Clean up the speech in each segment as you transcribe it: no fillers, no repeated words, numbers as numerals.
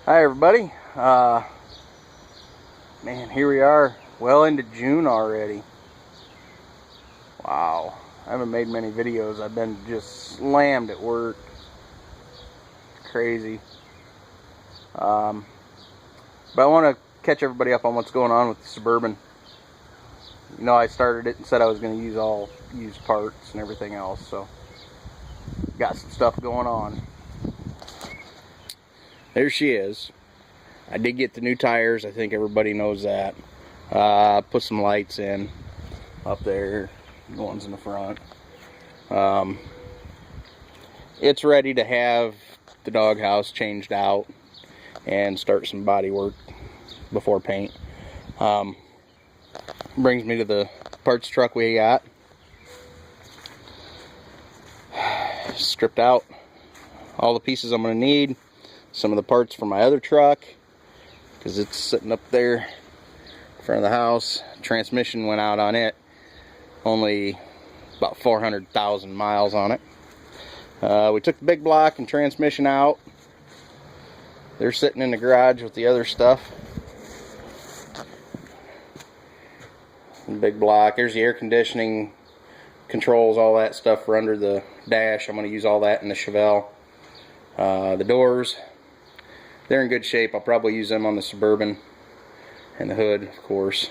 Hi everybody. Man, here we are, well into June already. Wow, I haven't made many videos. I've been just slammed at work. It's crazy. But I want to catch everybody up on what's going on with the Suburban. You know, I started it and said I was going to use all used parts and everything else, so got some stuff going on. There she is. I did get the new tires. I think everybody knows that. Put some lights in up there, the ones in the front. It's ready to have the doghouse changed out and start some body work before paint. Brings me to the parts truck we got. Stripped out all the pieces I'm going to need. Some of the parts for my other truck, because it's sitting up there in front of the house. Transmission went out on it. Only about 400,000 miles on it. We took the big block and transmission out. They're sitting in the garage with the other stuff. The big block. There's the air conditioning controls, all that stuff for under the dash. I'm going to use all that in the Chevelle. The doors, they're in good shape. I'll probably use them on the Suburban, and the hood, of course.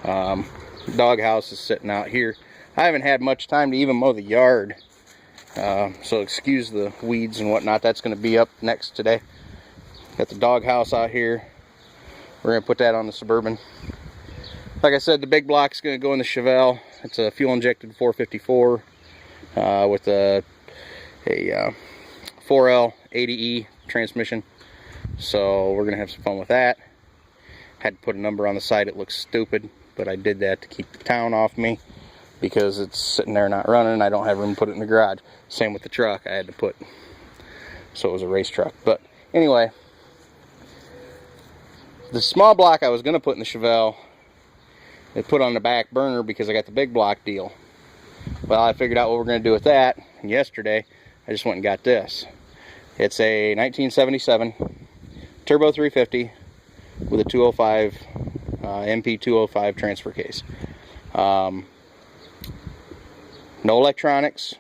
Doghouse is sitting out here. I haven't had much time to even mow the yard, so excuse the weeds and whatnot. That's going to be up next today. Got the doghouse out here. We're going to put that on the Suburban. Like I said, the big block is going to go in the Chevelle. It's a fuel injected 454 with a 4L 80E transmission. So we're gonna have some fun with that. Had to put a number on the side. It looks stupid, but I did that to keep the town off me because it's sitting there not running. I don't have room to put it in the garage. Same with the truck. I had to put, so it was a race truck. But anyway, the small block I was gonna put in the Chevelle, they put on the back burner because I got the big block deal. Well, I figured out what we're gonna do with that. And yesterday, I just went and got this. It's a 1977 Turbo 350 with a 205 MP 205 transfer case. No electronics.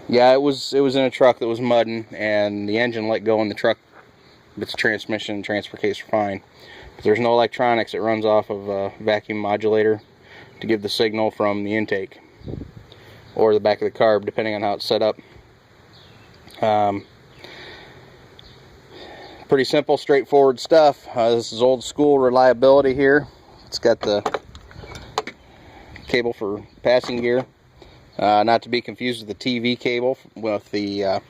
Yeah, it was in a truck that was mudding, and the engine let go in the truck, but the transmission and transfer case are fine. But there's no electronics. It runs off of a vacuum modulator to give the signal from the intake or the back of the carb, depending on how it's set up. Pretty simple, straightforward stuff. This is old school reliability here. It's got the cable for passing gear, not to be confused with the TV cable with the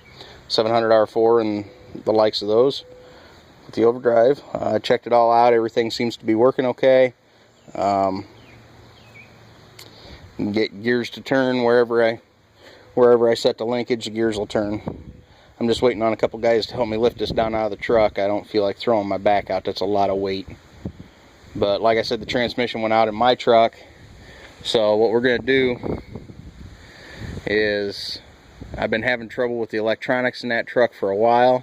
700R4 and the likes of those. With the overdrive, I checked it all out. Everything seems to be working okay. Get gears to turn wherever I set the linkage. The gears will turn. I'm just waiting on a couple guys to help me lift this down out of the truck. I don't feel like throwing my back out. That's a lot of weight. But like I said, the transmission went out in my truck. So what we're going to do is, I've been having trouble with the electronics in that truck for a while.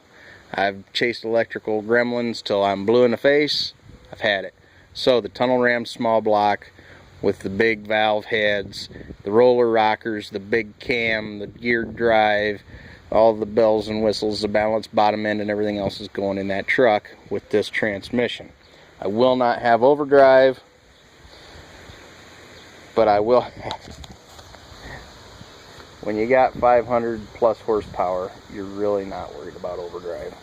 I've chased electrical gremlins till I'm blue in the face. I've had it. So the tunnel ram small block with the big valve heads, the roller rockers, the big cam, the geared drive, all the bells and whistles, the balanced bottom end, and everything else is going in that truck with this transmission. I will not have overdrive, but I will have. When you got 500 plus horsepower, you're really not worried about overdrive.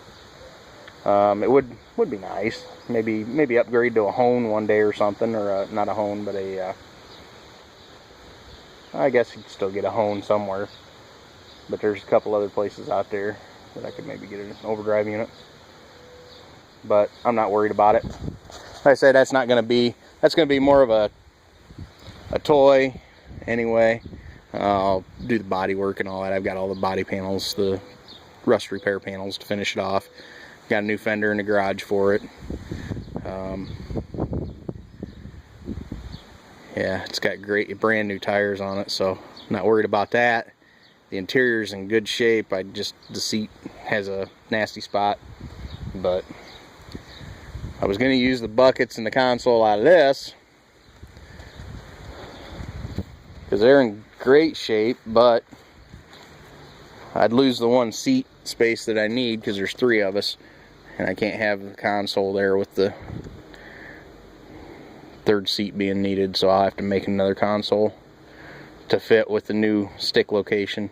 It would be nice. Maybe upgrade to a Hone one day or something, or not a Hone, but a. I guess you could still get a Hone somewhere. But there's a couple other places out there that I could maybe get an overdrive unit. But I'm not worried about it. Like I said, that's going to be more of a toy anyway. I'll do the body work and all that. I've got all the body panels, the rust repair panels to finish it off. Got a new fender in the garage for it. Yeah, it's got great brand new tires on it, so I'm not worried about that. The interior's in good shape. The seat has a nasty spot. But I was going to use the buckets and the console out of this because they're in great shape, but I'd lose the one seat space that I need because there's 3 of us, and I can't have the console there with the 3rd seat being needed, so I'll have to make another console to fit with the new stick location.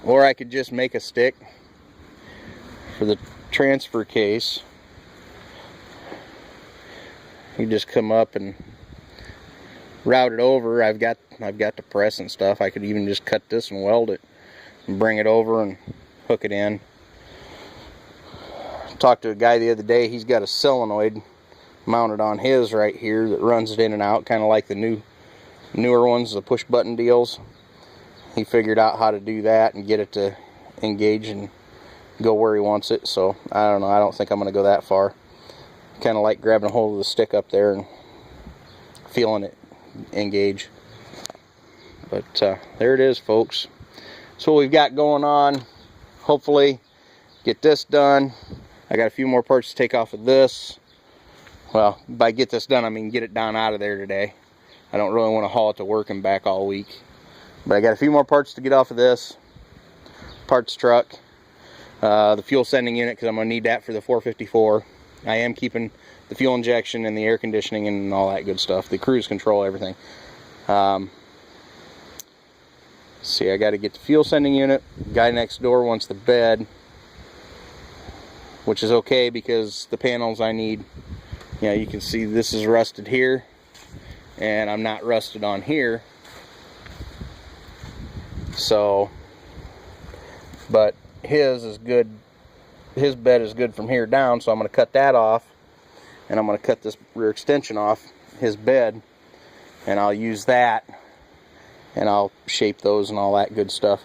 Or I could just make a stick for the transfer case. You just come up and route it over. I've got the press and stuff. I could even just cut this and weld it and bring it over and hook it in. Talked to a guy the other day. He's got a solenoid mounted on his right here that runs it in and out, kind of like the newer ones, the push button deals. He figured out how to do that and get it to engage and go where he wants it. So I don't know, I don't think I'm going to go that far. Kind of like grabbing a hold of the stick up there and feeling it engage. But there it is, folks. So what we've got going on, hopefully get this done. I got a few more parts to take off of this. Well, by get this done, I mean get it down out of there today. I don't really want to haul it to work and back all week. But I got a few more parts to get off of this parts truck. The fuel sending unit, because I'm going to need that for the 454. I am keeping the fuel injection and the air conditioning and all that good stuff. The cruise control, everything. See, I got to get the fuel sending unit. Guy next door wants the bed, which is okay because the panels I need, you know, you can see this is rusted here and I'm not rusted on here. So, but his is good. His bed is good from here down, so I'm going to cut that off, and I'm going to cut this rear extension off his bed, and I'll use that, and I'll shape those and all that good stuff.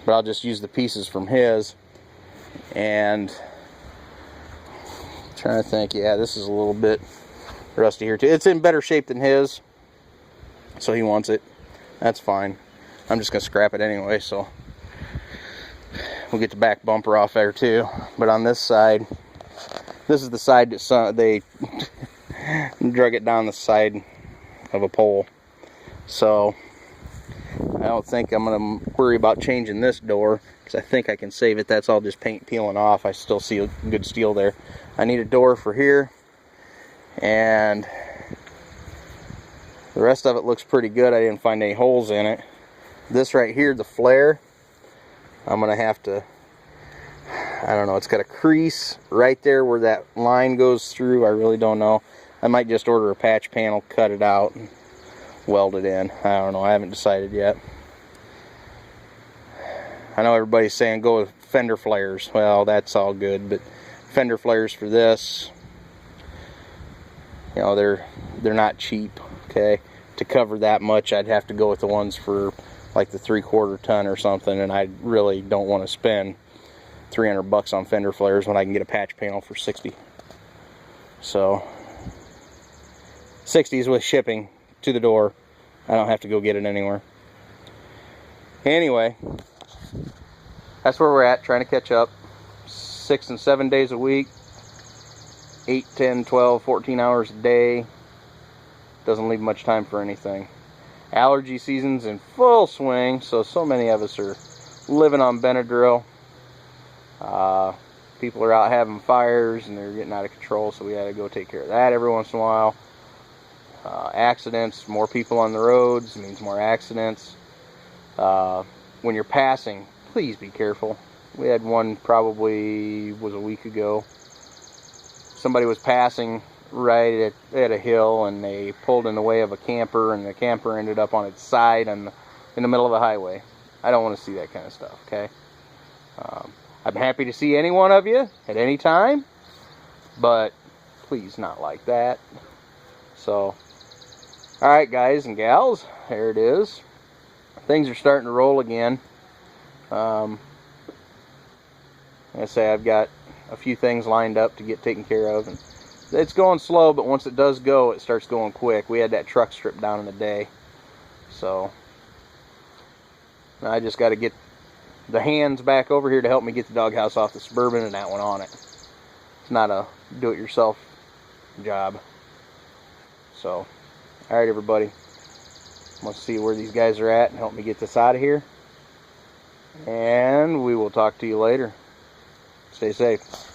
But I'll just use the pieces from his, and I'm trying to think. Yeah, this is a little bit rusty here too. It's in better shape than his, so he wants it. That's fine. I'm just going to scrap it anyway, so we'll get the back bumper off there too. But on this side, this is the side that they drug it down the side of a pole. So I don't think I'm going to worry about changing this door because I think I can save it. That's all just paint peeling off. I still see a good steel there. I need a door for here, and the rest of it looks pretty good. I didn't find any holes in it. This right here, the flare, I'm going to have to, I don't know, it's got a crease right there where that line goes through. I really don't know. I might just order a patch panel, cut it out, and weld it in. I don't know. I haven't decided yet. I know everybody's saying go with fender flares. Well, that's all good, but fender flares for this, you know, they're not cheap, okay? To cover that much, I'd have to go with the ones for like the 3/4 ton or something, and I really don't want to spend $300 on fender flares when I can get a patch panel for 60. So 60s with shipping to the door. I don't have to go get it anywhere. Anyway, that's where we're at, trying to catch up. 6 and 7 days a week, 8, 10, 12, 14 hours a day. Doesn't leave much time for anything. Allergy season's in full swing, so many of us are living on Benadryl. People are out having fires and they're getting out of control, so we had to go take care of that every once in a while. Accidents, more people on the roads means more accidents. When you're passing, please be careful. We had one probably was a week ago. Somebody was passing right at a hill, and they pulled in the way of a camper, and the camper ended up on its side in the middle of the highway. I don't want to see that kind of stuff, okay? I'm happy to see any one of you at any time, but please not like that. So, alright guys and gals, there it is. Things are starting to roll again. Like I say, I've got a few things lined up to get taken care of, and it's going slow, but once it does go, it starts going quick. We had that truck stripped down in a day, so I just got to get the hands back over here to help me get the doghouse off the Suburban and that one on it. It's not a do-it-yourself job. So, alright everybody. Let's see where these guys are at and help me get this out of here. And we will talk to you later. Stay safe.